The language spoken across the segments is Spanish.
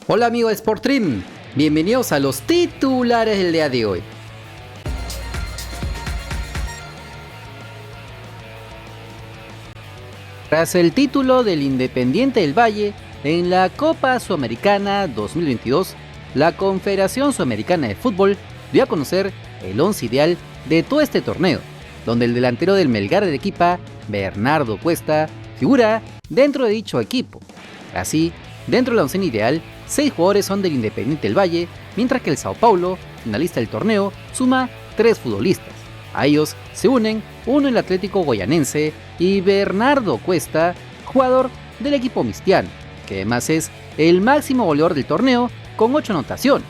Hola amigos de Sportstream, bienvenidos a los titulares del día de hoy. Tras el título del Independiente del Valle en la Copa Sudamericana 2022, la Confederación Sudamericana de Fútbol dio a conocer el once ideal de todo este torneo, donde el delantero del Melgar de Arequipa, Bernardo Cuesta, figura dentro de dicho equipo. Así, dentro de la oncena ideal, 6 jugadores son del Independiente del Valle, mientras que el Sao Paulo, finalista del torneo, suma 3 futbolistas. A ellos se unen uno el Atlético Goyanense y Bernardo Cuesta, jugador del equipo mistiano, que además es el máximo goleador del torneo con 8 anotaciones.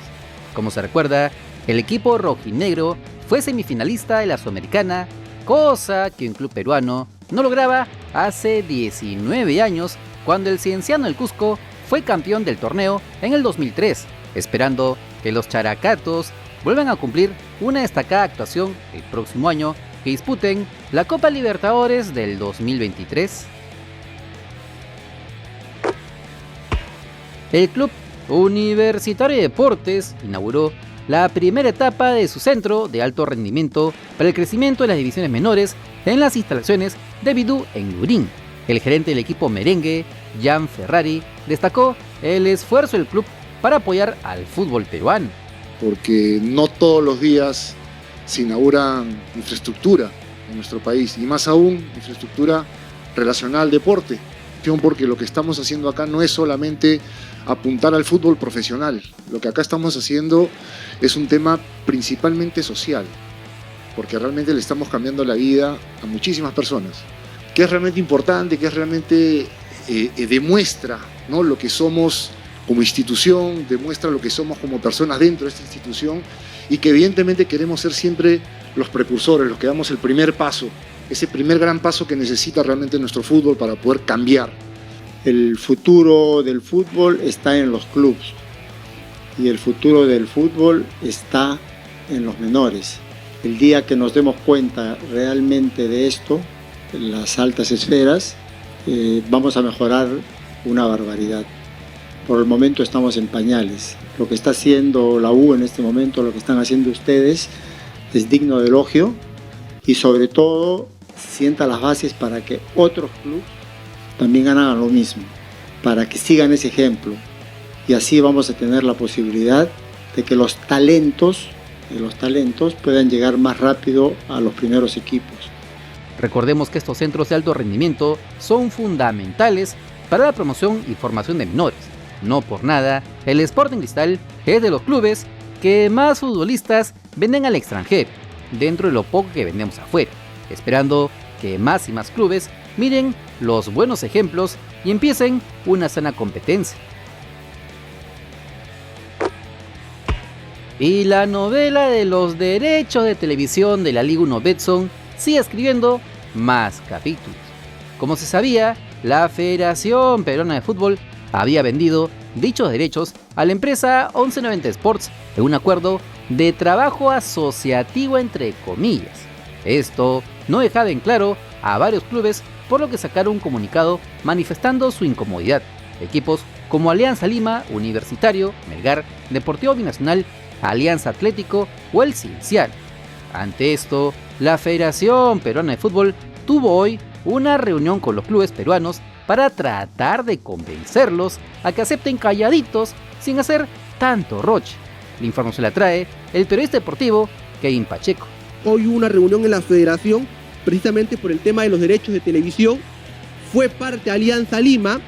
Como se recuerda, el equipo rojinegro fue semifinalista de la Sudamericana, cosa que un club peruano no lograba hace 19 años, cuando el Cienciano del Cusco fue campeón del torneo en el 2003, esperando que los Characatos vuelvan a cumplir una destacada actuación el próximo año que disputen la Copa Libertadores del 2023. El Club Universitario de Deportes inauguró la primera etapa de su centro de alto rendimiento para el crecimiento de las divisiones menores en las instalaciones de Bidú en Lurín. El gerente del equipo merengue, Jan Ferrari, destacó el esfuerzo del club para apoyar al fútbol peruano. Porque no todos los días se inaugura infraestructura en nuestro país, y más aún infraestructura relacionada al deporte, porque lo que estamos haciendo acá no es solamente apuntar al fútbol profesional, lo que acá estamos haciendo es un tema principalmente social, porque realmente le estamos cambiando la vida a muchísimas personas, que es realmente importante, que es realmente demuestra, ¿no?, lo que somos como institución, demuestra lo que somos como personas dentro de esta institución, y que evidentemente queremos ser siempre los precursores, los que damos el primer paso, ese primer gran paso que necesita realmente nuestro fútbol para poder cambiar. El futuro del fútbol está en los clubes y el futuro del fútbol está en los menores. El día que nos demos cuenta realmente de esto, en las altas esferas, vamos a mejorar una barbaridad. Por el momento estamos en pañales. Lo que está haciendo la U en este momento, lo que están haciendo ustedes, es digno de elogio y sobre todo sienta las bases para que otros clubes también hagan lo mismo, para que sigan ese ejemplo, y así vamos a tener la posibilidad de que los talentos puedan llegar más rápido a los primeros equipos. Recordemos que estos centros de alto rendimiento son fundamentales para la promoción y formación de menores. No por nada, el Sporting Cristal es de los clubes que más futbolistas venden al extranjero, dentro de lo poco que vendemos afuera, esperando que más y más clubes miren los buenos ejemplos y empiecen una sana competencia. Y la novela de los derechos de televisión de la Liga 1 Betson sigue escribiendo más capítulos. Como se sabía, la Federación Peruana de Fútbol había vendido dichos derechos a la empresa 1190 Sports en un acuerdo de trabajo asociativo entre comillas. Esto no dejaba en claro a varios clubes, por lo que sacaron un comunicado manifestando su incomodidad. Equipos como Alianza Lima, Universitario, Melgar, Deportivo Binacional, Alianza Atlético o el Cienciano. Ante esto, la Federación Peruana de Fútbol tuvo hoy una reunión con los clubes peruanos para tratar de convencerlos a que acepten calladitos sin hacer tanto roche. La información la trae el periodista deportivo Kevin Pacheco. Hoy hubo una reunión en la Federación precisamente por el tema de los derechos de televisión. Fue parte Alianza Lima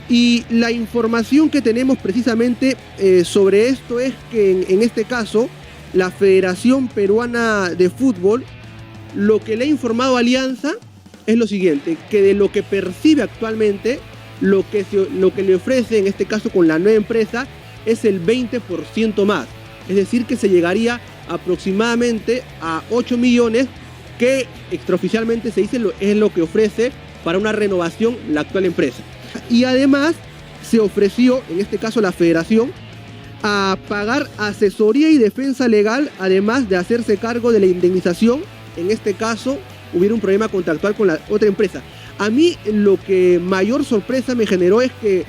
y la información que tenemos precisamente sobre esto es que en este caso la Federación Peruana de Fútbol lo que le ha informado a Alianza es lo siguiente, que de lo que percibe actualmente, lo que le ofrece en este caso con la nueva empresa es el 20% más. Es decir, que se llegaría aproximadamente a 8 millones que extraoficialmente se dice es lo que ofrece para una renovación la actual empresa. Y además se ofreció, en este caso la Federación, a pagar asesoría y defensa legal, además de hacerse cargo de la indemnización. En este caso hubiera un problema contractual con la otra empresa. A mí lo que mayor sorpresa me generó es que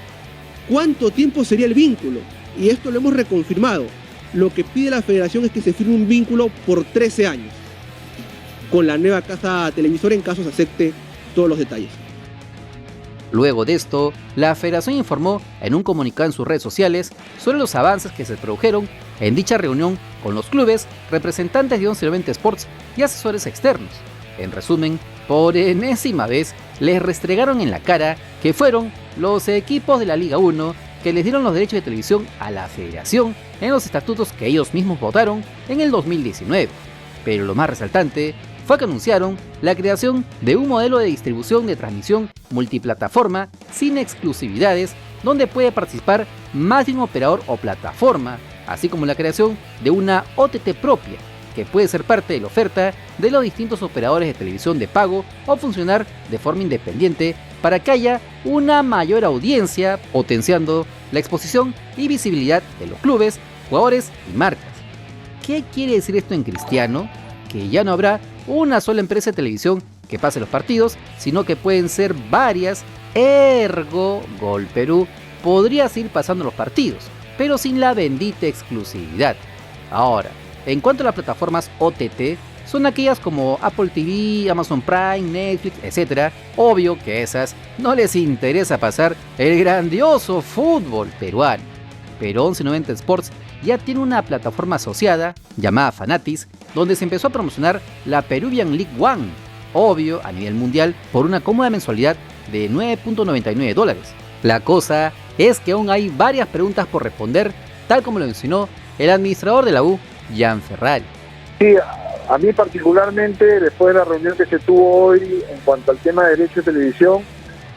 ¿cuánto tiempo sería el vínculo? y esto lo hemos reconfirmado, lo que pide la federación es que se firme un vínculo por 13 años con la nueva casa televisora en caso se acepte todos los detalles. Luego de esto, la federación informó en un comunicado en sus redes sociales sobre los avances que se produjeron en dicha reunión con los clubes, representantes de 1190 Sports y asesores externos. En resumen, por enésima vez les restregaron en la cara que fueron los equipos de la Liga 1 que les dieron los derechos de televisión a la federación en los estatutos que ellos mismos votaron en el 2019. Pero lo más resaltante fue que anunciaron la creación de un modelo de distribución de transmisión multiplataforma sin exclusividades, donde puede participar más de un operador o plataforma, así como la creación de una OTT propia, que puede ser parte de la oferta de los distintos operadores de televisión de pago o funcionar de forma independiente para que haya una mayor audiencia, potenciando la exposición y visibilidad de los clubes, jugadores y marcas. ¿Qué quiere decir esto en cristiano? Que ya no habrá una sola empresa de televisión que pase los partidos, sino que pueden ser varias, ergo Gol Perú podría seguir pasando los partidos, pero sin la bendita exclusividad. Ahora, en cuanto a las plataformas OTT, son aquellas como Apple TV, Amazon Prime, Netflix, etc. Obvio que a esas no les interesa pasar el grandioso fútbol peruano, pero 1190 Sports ya tiene una plataforma asociada llamada Fanatis, donde se empezó a promocionar la Peruvian League One, obvio a nivel mundial, por una cómoda mensualidad de $9.99. La cosa es que aún hay varias preguntas por responder, tal como lo mencionó el administrador de la U, Jan Ferrari. Sí, a mí particularmente, después de la reunión que se tuvo hoy en cuanto al tema de derecho de televisión,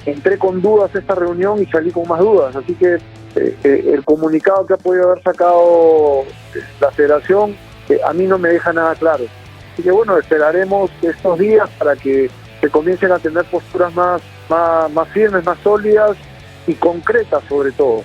entré con dudas a esta reunión y salí con más dudas, así que el comunicado que ha podido haber sacado la federación a mí no me deja nada claro. Así que bueno, esperaremos estos días para que se comiencen a tener posturas más firmes, más sólidas y concretas sobre todo.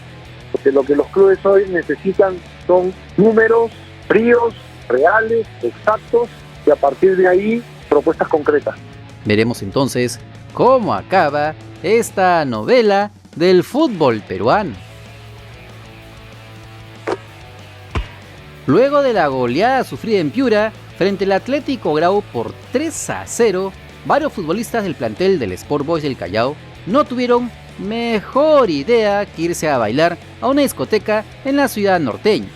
Porque lo que los clubes hoy necesitan son números fríos, reales, exactos, y a partir de ahí propuestas concretas. Veremos entonces cómo acaba esta novela del fútbol peruano. Luego de la goleada sufrida en Piura frente al Atlético Grau por 3-0, varios futbolistas del plantel del Sport Boys del Callao no tuvieron mejor idea que irse a bailar a una discoteca en la ciudad norteña.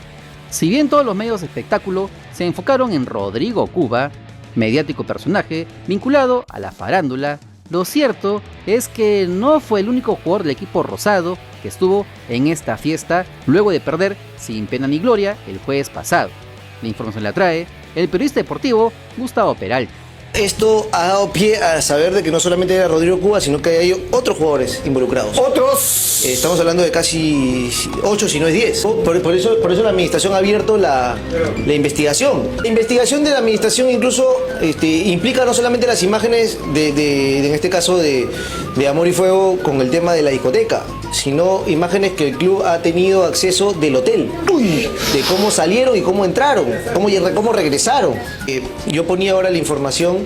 Si bien todos los medios de espectáculo se enfocaron en Rodrigo Cuba, mediático personaje vinculado a la farándula, lo cierto es que no fue el único jugador del equipo rosado que estuvo en esta fiesta luego de perder sin pena ni gloria el jueves pasado. La información la trae el periodista deportivo Gustavo Peralta. Esto ha dado pie a saber de que no solamente era Rodrigo Cuba, sino que hay otros jugadores involucrados. ¿Otros? Estamos hablando de casi 8, si no es 10. Por eso la administración ha abierto la investigación. La investigación de la administración incluso implica no solamente las imágenes en este caso de Amor y Fuego con el tema de la discoteca, sino imágenes que el club ha tenido acceso del hotel. De cómo salieron y cómo entraron, cómo regresaron. Yo ponía ahora la información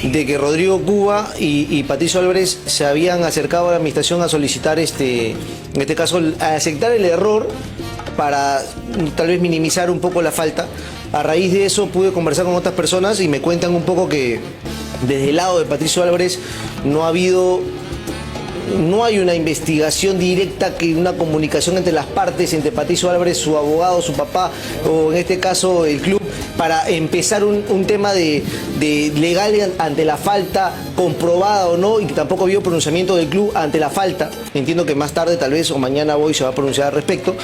de que Rodrigo Cuba y Patricio Álvarez se habían acercado a la administración a solicitar, en este caso, a aceptar el error para tal vez minimizar un poco la falta. A raíz de eso pude conversar con otras personas y me cuentan un poco que desde el lado de Patricio Álvarez no hay una investigación directa, una comunicación entre las partes, entre Patricio Álvarez, su abogado, su papá, o en este caso el club, para empezar un tema de legal ante la falta, comprobada o no, y que tampoco había pronunciamiento del club ante la falta. Entiendo que más tarde, tal vez, o mañana Boys se va a pronunciar al respecto.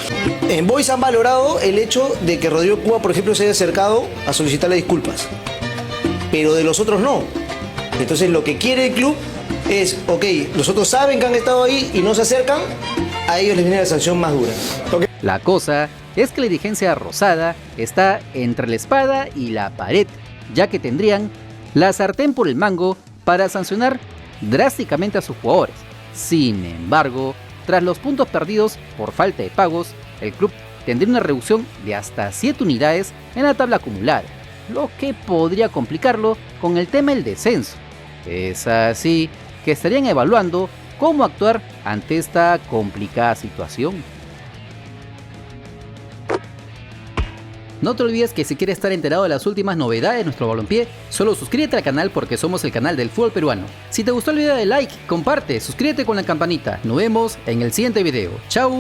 En Boys han valorado el hecho de que Rodrigo Cuba, por ejemplo, se haya acercado a solicitarle disculpas, pero de los otros no. Entonces lo que quiere el club es, ok, los otros saben que han estado ahí y no se acercan, a ellos les viene la sanción más dura. Okay. La cosa es que la dirigencia rosada está entre la espada y la pared, ya que tendrían la sartén por el mango para sancionar drásticamente a sus jugadores. Sin embargo, tras los puntos perdidos por falta de pagos, el club tendría una reducción de hasta 7 unidades en la tabla acumulada, lo que podría complicarlo con el tema del descenso. Es así que estarían evaluando cómo actuar ante esta complicada situación. No te olvides que si quieres estar enterado de las últimas novedades de nuestro balompié, solo suscríbete al canal porque somos el canal del fútbol peruano. Si te gustó el video, dale like, comparte, suscríbete con la campanita. Nos vemos en el siguiente video. ¡Chao!